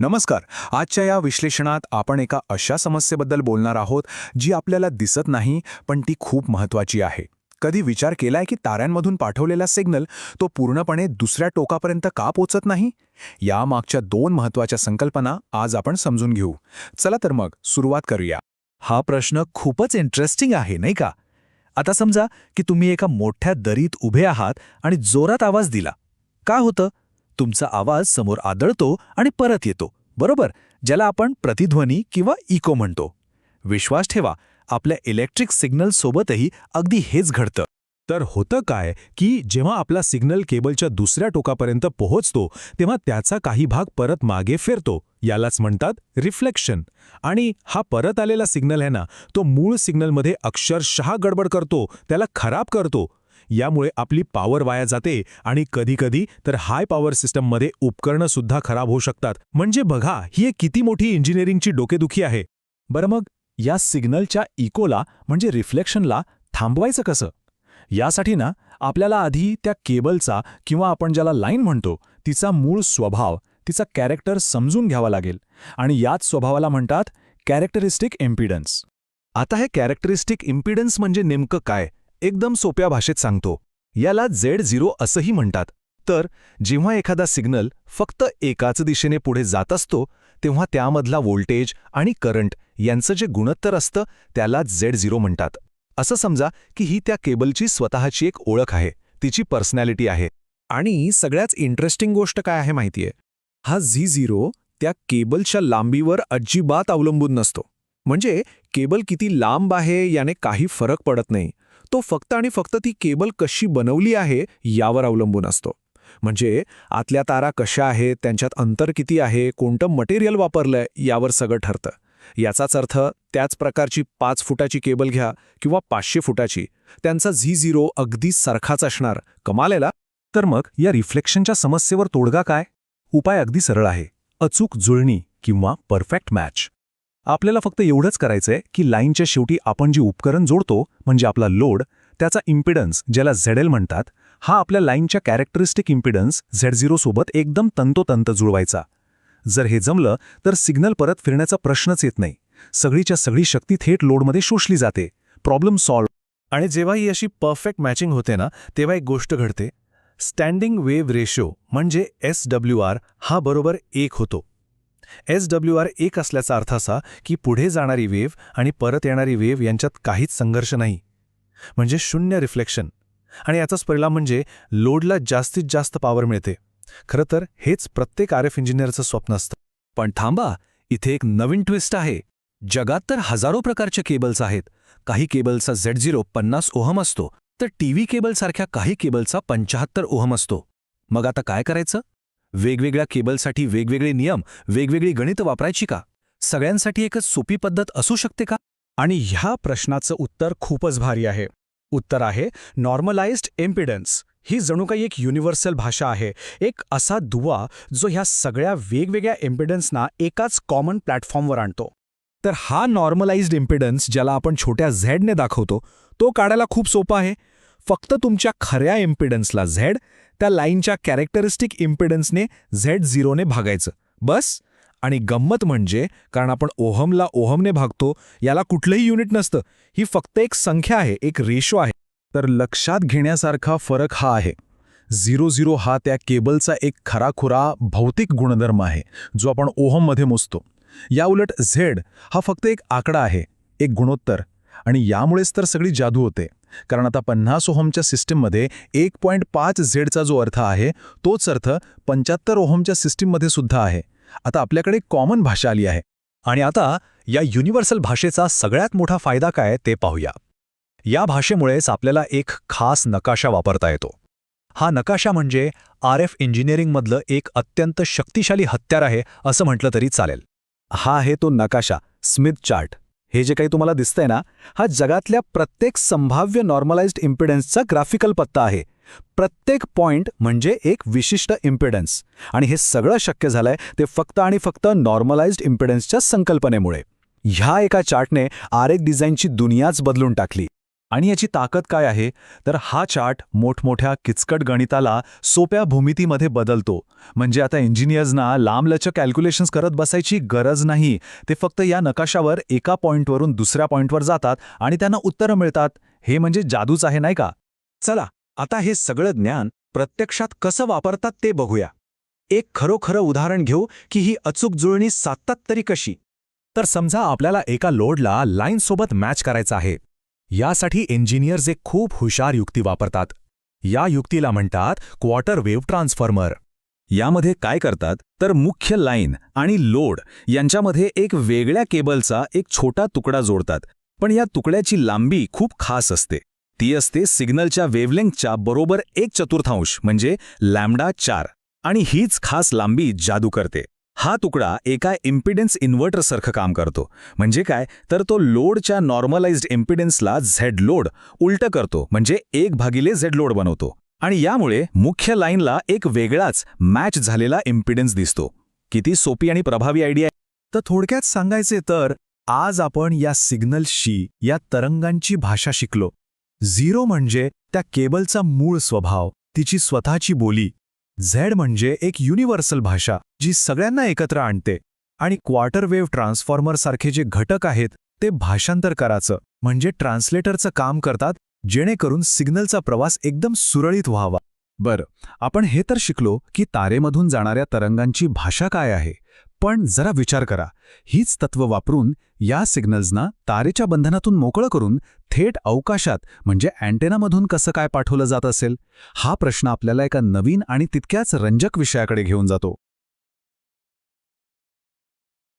नमस्कार. आजच्या या विश्लेषणात आपण एका अशा समस्येबद्दल बोलणार आहोत जी आपल्याला दिसत नाही, पण ती खूप महत्त्वाची आहे. कधी विचार केलाय की ताऱ्यांमधून पाठवलेला सिग्नल तो पूर्णपणे दुसऱ्या टोकापर्यंत का पोचत नाही? यामागच्या दोन महत्त्वाच्या संकल्पना आज आपण समजून घेऊ. चला तर मग सुरुवात करूया. हा प्रश्न खूपच इंटरेस्टिंग आहे नाही का? आता समजा की तुम्ही एका मोठ्या दरीत उभे आहात आणि जोरात आवाज दिला. काय होतं? तुमचा आवाज समोर आदळतो आणि परत येतो, बरोबर, ज्याला आपण प्रतिध्वनी किंवा इको म्हणतो. विश्वास ठेवा, आपल्या इलेक्ट्रिक सिग्नल सोबतही अगदी हेच घडतं. तर होतं काय की जेव्हा आपला सिग्नल केबलच्या दुसऱ्या टोकापर्यंत पोहोचतो तेव्हा त्याचा काही भाग परत मागे फिरतो. यालाच म्हणतात रिफ्लेक्शन. आणि हा परत आलेला सिग्नल आहे ना, तो मूळ सिग्नलमध्ये अक्षरशः गडबड करतो, त्याला खराब करतो. यामुळे आपली पॉवर वाया जाते आणि कधीकधी तर हाय पॉवर सिस्टममध्ये उपकरणं सुद्धा खराब होऊ शकतात. म्हणजे बघा, ही एक किती मोठी इंजिनिअरिंगची डोकेदुखी आहे. बरं, मग या सिग्नलच्या इकोला म्हणजे रिफ्लेक्शनला थांबवायचं कसं? यासाठी ना आपल्याला आधी त्या केबलचा किंवा आपण ज्याला लाईन म्हणतो तिचा मूळ स्वभाव, तिचा कॅरेक्टर समजून घ्यावा लागेल. आणि याच स्वभावाला म्हणतात कॅरेक्टरिस्टिक इम्पिडन्स. आता हे कॅरेक्टरिस्टिक इम्पिडन्स म्हणजे नेमकं काय? एकदम सोप्या भाषेत सांगतो. याला Z0 असंही म्हणतात. तर जेव्हा एखादा सिग्नल फक्त एकाच दिशेने पुढे जात असतो तेव्हा त्यामधला व्होल्टेज आणि करंट यांचं जे गुणोत्तर असतं त्याला Z0 म्हणतात. असं समजा की ही त्या केबलची स्वतःची एक ओळख आहे, तिची पर्सनॅलिटी आहे. आणि सगळ्याच इंटरेस्टिंग गोष्ट काय आहे माहितीये? हा Z0 त्या केबलच्या लांबीवर अजिबात अवलंबून नसतो. म्हणजे केबल किती लांब आहे याने काही फरक पडत नाही. तो फक्त आणि फक्त ती केबल कशी बनवली आहे यावर अवलंबून असतो. म्हणजे आतल्या तारा कशा आहेत, त्यांच्यात अंतर किती आहे, कोणतं मटेरियल वापरलंय यावर सगळं ठरतं. याचाच अर्थ त्याच प्रकारची 5 फुटाची केबल घ्या किंवा 500 फुटाची, त्यांचा Z0 अगदी सारखाच असणार. कमाल आहे ना? तर मग या रिफ्लेक्शनच्या समस्येवर तोडगा काय? उपाय अगदी सरळ आहे. अचूक जुळणी किंवा परफेक्ट मॅच. आपल्याला फक्त एवढंच करायचंय की लाईनच्या शेवटी आपण जे उपकरण जोडतो म्हणजे आपला लोड, त्याचा इम्पिडन्स ज्याला ZL म्हणतात, हा आपल्या लाईनच्या कॅरेक्टरिस्टिक इम्पिडन्स Z0 सोबत एकदम तंतोतंत जुळवायचा. जर हे जमलं तर सिग्नल परत फिरण्याचा प्रश्नच येत नाही. सगळीच्या सगळी शक्ती थेट लोडमध्ये शोषली जाते. Problem solve. आणि जेव्हा ही अशी परफेक्ट मॅचिंग होते ना, तेव्हा एक गोष्ट घडते. स्टँडिंग वेव्ह रेशो म्हणजे SWR हा बरोबर 1 होतो. SWR 1 असल्याचा अर्थ असा की पुढे जाणारी वेव्ह आणि परत येणारी वेव्ह यांच्यात काहीच संघर्ष नाही. म्हणजे 0 रिफ्लेक्शन. आणि याचाच परिणाम म्हणजे लोडला जास्तीत जास्त पॉवर मिळते. खरं तर हेच प्रत्येक RF इंजिनिअरचं स्वप्न असतं. पण थांबा, इथे एक नवीन ट्विस्ट आहे. जगात तर हजारो प्रकारच्या केबल्स आहेत. काही केबलचा Z0 50 ओहम असतो, तर टीव्ही केबलसारख्या काही केबलचा 75 ओहम असतो. मग आता काय करायचं? वेगवेगळ्या केबलसाठी वेगवेगळे नियम, वेगवेगळी गणितं वापरायची का? सगळ्यांसाठी एकच सोपी पद्धत असू शकते का? आणि ह्या प्रश्नाचं उत्तर खूपच भारी आहे. उत्तर आहे नॉर्मलाइज्ड इम्पिडन्स. ही जणू काही एक युनिव्हर्सल भाषा आहे, एक असा दुवा जो ह्या सगळ्या वेगवेगळ्या इम्पिडन्सना एकाच कॉमन प्लॅटफॉर्मवर आणतो. तर हा नॉर्मलाइज्ड इम्पिडन्स ज्याला आपण छोट्या झेडने दाखवतो, तो काढायला खूप सोपा आहे. फक्त तुमच्या खऱ्या इम्पिडन्सला Z, त्या लाईनच्या कॅरेक्टरिस्टिक इम्पिडन्सने Z0ने भागायचं, बस. आणि गंमत म्हणजे, कारण आपण ओहमला ओहमने भागतो, याला कुठलंही युनिट नसतं. ही फक्त एक संख्या आहे, एक रेशो आहे. तर लक्षात घेण्यासारखा फरक हा आहे. 00 हा त्या केबलचा एक खराखुरा भौतिक गुणधर्म आहे जो आपण ओहममध्ये मोजतो. याउलट Z हा फक्त एक आकडा आहे, एक गुणोत्तर. आणि यामुळेच तर सगळी जादू होते. कारण आता 50 ओहमच्या सिस्टीममध्ये 1.5 झेडचा जो अर्थ आहे तोच अर्थ 75 ओहमच्या सिस्टीममध्ये सुद्धा आहे. आता आपल्याकडे कॉमन भाषा आली आहे. आणि आता या युनिव्हर्सल भाषेचा सगळ्यात मोठा फायदा काय ते पाहूया. या भाषेमुळेच आपल्याला एक खास नकाशा वापरता येतो. हा नकाशा म्हणजे RF इंजिनिअरिंगमधलं एक अत्यंत शक्तिशाली हत्यार आहे असं म्हटलं तरी चालेल. हा आहे तो नकाशा, स्मिथ चार्ट. हे जे काही तुम्हाला दिसतंय ना, हा जगातल्या प्रत्येक संभाव्य नॉर्मलाइज्ड इम्पिडन्सचा ग्राफिकल पत्ता आहे. प्रत्येक पॉइंट म्हणजे एक विशिष्ट इम्पिडन्स. आणि हे सगळं शक्य झालंय ते फक्त आणि फक्त नॉर्मलाइज्ड इम्पिडन्सच्या संकल्पनेमुळे. ह्या एका चार्टने RF डिझाईनची दुनियाच बदलून टाकली. आणि याची ताकद काय आहे तर हा चार्ट मोठमोठ्या किचकट गणिताला सोप्या भूमितीमध्ये बदलतो. म्हणजे आता इंजिनियर्सना लांबलचक कॅल्क्युलेशन्स करत बसायची गरज नाही. ते फक्त या नकाशावर एका पॉइंटवरून दुसऱ्या पॉइंटवर जातात आणि त्यांना उत्तरं मिळतात. हे म्हणजे जादूच आहे, नाही का? चला आता हे सगळं ज्ञान प्रत्यक्षात कसं वापरतात ते बघूया. एक खरोखरं उदाहरण घेऊ की ही अचूक जुळणी साधतात तरी कशी. तर समजा आपल्याला एका लोडला लाईनसोबत मॅच करायचा आहे. यासाठी इंजिनियर्स एक खूप हुशार युक्ती वापरतात. या युक्तीला म्हणतात क्वार्टर वेव्ह ट्रान्सफॉर्मर. यामध्ये काय करतात तर मुख्य लाईन आणि लोड यांच्यामध्ये एक वेगळ्या केबलचा एक छोटा तुकडा जोडतात. पण या तुकड्याची लांबी खूप खास असते. ती असते सिग्नलच्या वेव्हलेंग्थच्या बरोबर 1/4 म्हणजे λ4. आणि हीच खास लांबी जादू करते. हा तुकडा एका इम्पिडन्स इन्व्हर्टरसारखं काम करतो. म्हणजे काय तर तो लोडच्या नॉर्मलाइज्ड इम्पिडन्सला झेड लोड उलटं करतो, म्हणजे 1/झेड लोड बनवतो. आणि यामुळे मुख्य लाईनला एक वेगळाच मॅच झालेला इम्पिडन्स दिसतो. किती सोपी आणि प्रभावी आयडिया आहे. तर थोडक्यात सांगायचे तर आज आपण या सिग्नल्सची, या तरंगांची भाषा शिकलो. झिरो म्हणजे त्या केबलचा मूळ स्वभाव, तिची स्वतःची बोली. झेड म्हणजे एक युनिव्हर्सल भाषा जी सगळ्यांना एकत्र आणते. आणि क्वार्टर वेव्ह ट्रान्सफॉर्मरसारखे जे घटक आहेत ते भाषांतर करायचं म्हणजे ट्रान्सलेटरचं काम करतात, जेणेकरून सिग्नलचा प्रवास एकदम सुरळीत व्हावा. बरं, आपण हे तर शिकलो की तारेमधून जाणाऱ्या तरंगांची भाषा काय आहे. पण जरा विचार करा, हीच तत्त्व वापरून या सिग्नल्सना तारेच्या बंधनातून मोकळं करून थेट अवकाशात म्हणजे अँटेनामधून कसं काय पाठवलं जात असेल. हा प्रश्न आपल्याला एका नवीन आणि तितक्याच रंजक विषयाकडे घेऊन जातो.